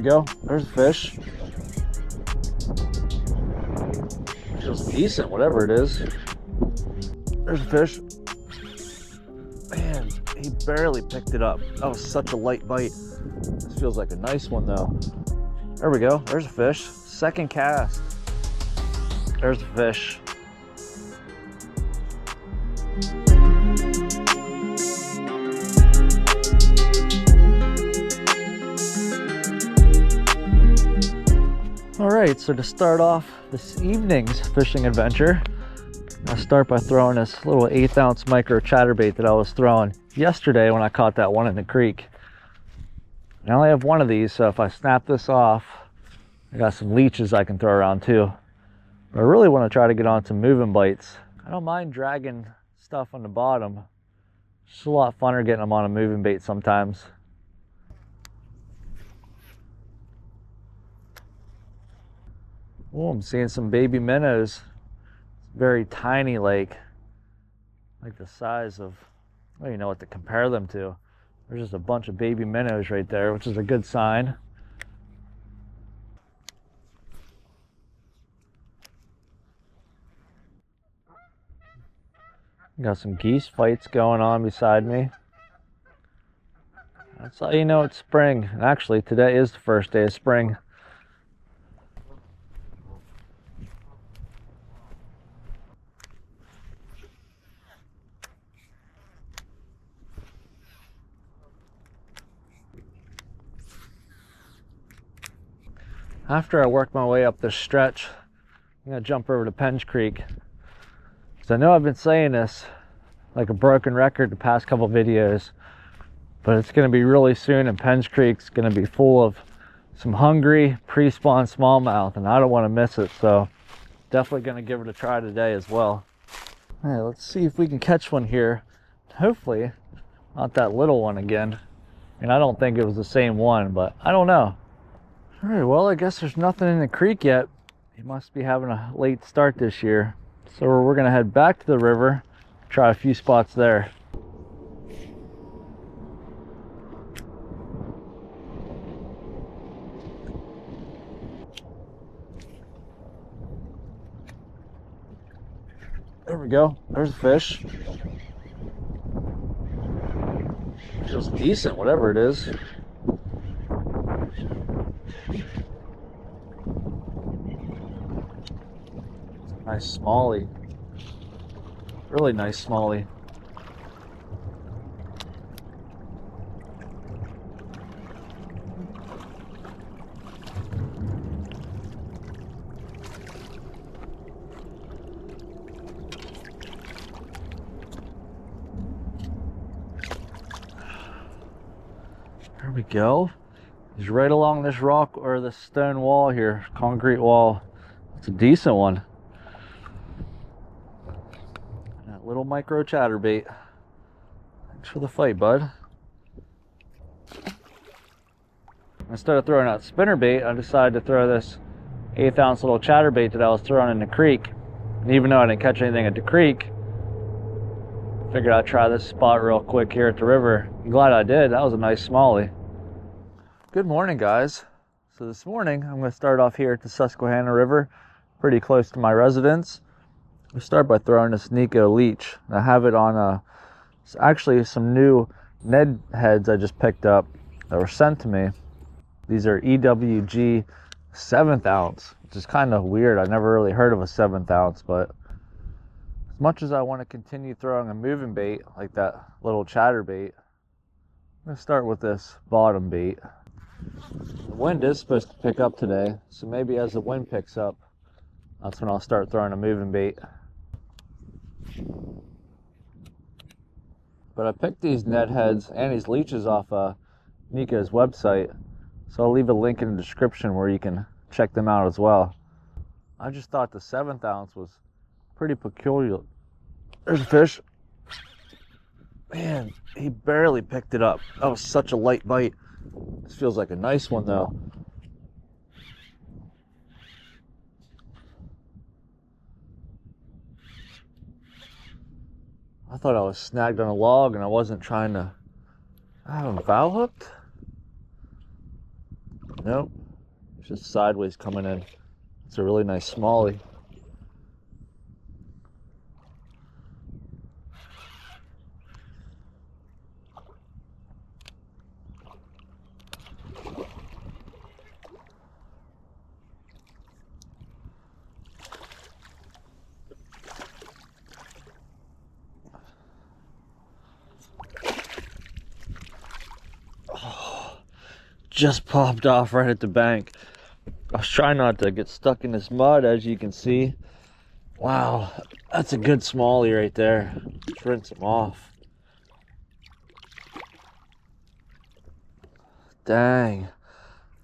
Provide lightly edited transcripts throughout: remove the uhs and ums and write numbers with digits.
go. There's a fish. Feels decent, whatever it is. There's a fish. Man, he barely picked it up. That was such a light bite. This feels like a nice one though. There we go. There's a fish. Second cast. There's a fish. All right, so to start off this evening's fishing adventure, I'll start by throwing this little 1/8 ounce micro chatterbait that I was throwing yesterday when I caught that one in the creek. I only have one of these, so if I snap this off, I got some leeches I can throw around too. But I really want to try to get on some moving bites. I don't mind dragging stuff on the bottom. It's just a lot funner getting them on a moving bait sometimes. Oh, I'm seeing some baby minnows. Very tiny lake, like the size of, I don't even know what to compare them to. There's just a bunch of baby minnows right there, which is a good sign. Got some geese fights going on beside me. That's how you know it's spring. And actually, today is the first day of spring. After I work my way up this stretch, I'm gonna jump over to Penge Creek. So I know I've been saying this like a broken record the past couple videos, but it's gonna be really soon, and Penge Creek's gonna be full of some hungry pre-spawn smallmouth, and I don't want to miss it. So definitely gonna give it a try today as well. All right, let's see if we can catch one here. Hopefully not that little one again. And I don't think it was the same one, but I don't know. All right, well, I guess there's nothing in the creek yet. He must be having a late start this year. So we're gonna head back to the river, try a few spots there. There we go, there's a fish. Feels decent, whatever it is. Nice smallie. Really nice smallie. There we go. He's right along this rock or this stone wall here, concrete wall. It's a decent one. Little micro chatterbait. Thanks for the fight, bud. Instead of throwing out spinnerbait, I decided to throw this 1/8 ounce little chatterbait that I was throwing in the creek. And even though I didn't catch anything at the creek, I figured I'd try this spot real quick here at the river. I'm glad I did. That was a nice smallie. Good morning, guys. So this morning, I'm going to start off here at the Susquehanna River, pretty close to my residence. We start by throwing this Nico Leech. I have it on it's actually some new Ned heads I just picked up that were sent to me. These are EWG 7th ounce, which is kind of weird. I never really heard of a 7th ounce, but as much as I want to continue throwing a moving bait like that little chatterbait, I'm going to start with this bottom bait. The wind is supposed to pick up today, so maybe as the wind picks up, that's when I'll start throwing a moving bait. But I picked these Ned heads and these leeches off Nico's website, so I'll leave a link in the description where you can check them out as well. I just thought the 7th ounce was pretty peculiar. There's a fish. Man, he barely picked it up. That was such a light bite. This feels like a nice one though. I thought I was snagged on a log and I wasn't trying to... I have him foul hooked? Nope. just sideways coming in. It's a really nice smallie. Just popped off right at the bank. I was trying not to get stuck in this mud, as you can see. Wow, that's a good smallie right there. Let's rinse them off. Dang,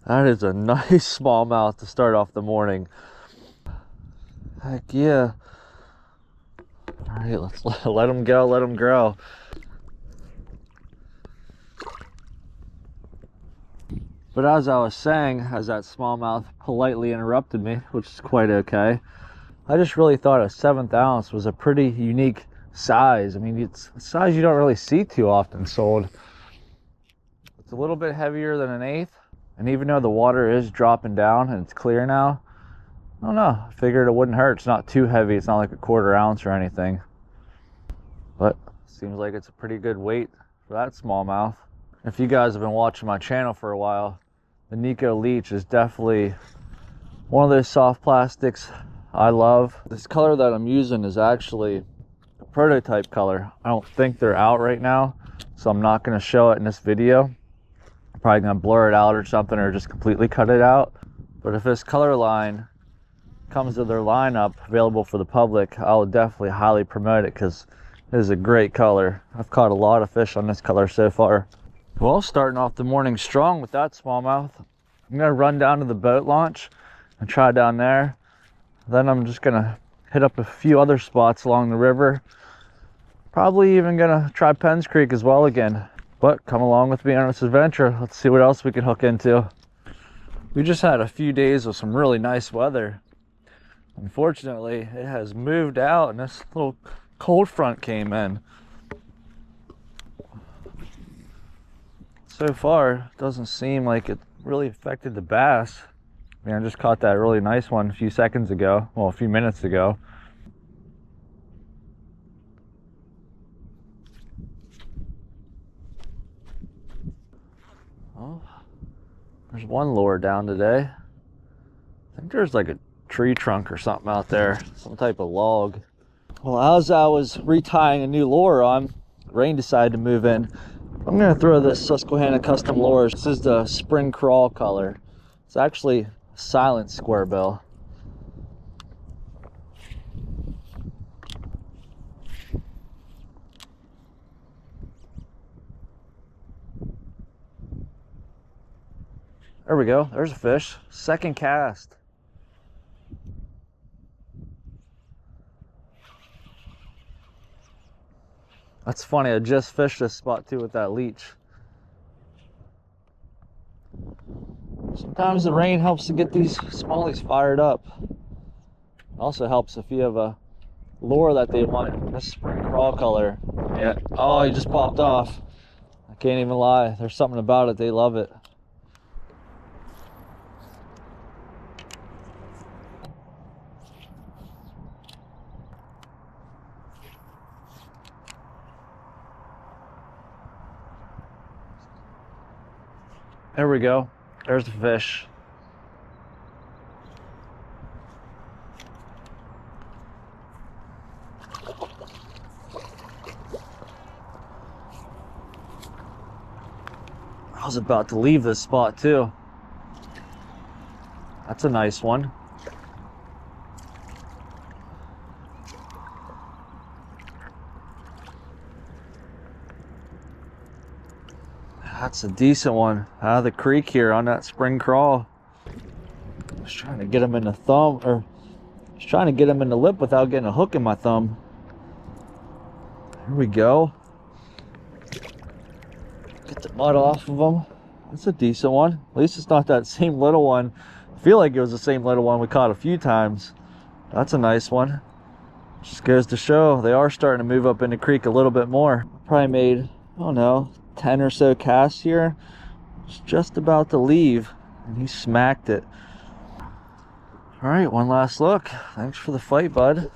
that is a nice smallmouth to start off the morning. Heck yeah. All right, let's let them go, let them grow. But as I was saying, as that smallmouth politely interrupted me, which is quite okay, I just really thought a 7th ounce was a pretty unique size. I mean, it's a size you don't really see too often sold. It's a little bit heavier than an 1/8, and even though the water is dropping down and it's clear now, I don't know, I figured it wouldn't hurt. It's not too heavy, it's not like a 1/4 ounce or anything. But seems like it's a pretty good weight for that smallmouth. If you guys have been watching my channel for a while, the Nico Leech is definitely one of those soft plastics I love. This color that I'm using is actually a prototype color. I don't think they're out right now, so I'm not going to show it in this video. I'm probably going to blur it out or something, or just completely cut it out. But if this color line comes to their lineup available for the public, I will definitely highly promote it because it is a great color. I've caught a lot of fish on this color so far. Well, starting off the morning strong with that smallmouth. I'm gonna run down to the boat launch and try down there. Then I'm just gonna hit up a few other spots along the river. Probably even gonna try Penns Creek as well again. But come along with me on this adventure. Let's see what else we can hook into. We just had a few days of some really nice weather. Unfortunately, it has moved out and this little cold front came in. So far, it doesn't seem like it really affected the bass. I mean, I just caught that really nice one a few seconds ago. Well, a few minutes ago. Oh, there's one lure down today. I think there's like a tree trunk or something out there. Some type of log. Well, as I was retying a new lure on, rain decided to move in. I'm going to throw this Susquehanna custom lure. This is the spring crawl color. It's actually a silent square bill. There we go. There's a fish. Second cast. That's funny, I just fished this spot too with that leech. Sometimes the rain helps to get these smallies fired up. Also helps if you have a lure that they want this spring crawl color. Yeah. Oh, he just popped off. I can't even lie. There's something about it, they love it. There we go. There's the fish. I was about to leave this spot too. That's a nice one. That's a decent one out of the creek here on that spring crawl. I was trying to get him in the thumb, or I was trying to get him in the lip without getting a hook in my thumb. Here we go. Get the mud off of him. That's a decent one. At least it's not that same little one. I feel like it was the same little one we caught a few times. That's a nice one. Just goes to show they are starting to move up in the creek a little bit more. Probably made, I don't know, 10 or so casts here. It's just about to leave and he smacked it. All right, one last look. Thanks for the fight, bud.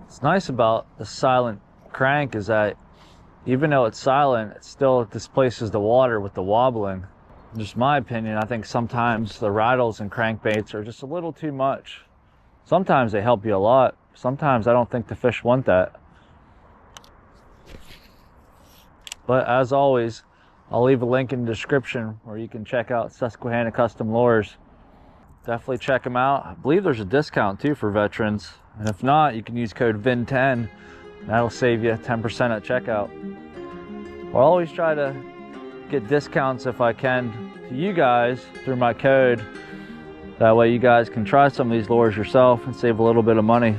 What's nice about the silent crank is that even though it's silent, it still displaces the water with the wobbling. Just my opinion, I think sometimes the rattles and crankbaits are just a little too much. Sometimes they help you a lot. Sometimes I don't think the fish want that. But as always, I'll leave a link in the description where you can check out Susquehanna Custom Lures. Definitely check them out. I believe there's a discount too for veterans. And if not, you can use code VIN10. That'll save you 10% at checkout. I'll always try to get discounts if I can to you guys through my code. That way you guys can try some of these lures yourself and save a little bit of money.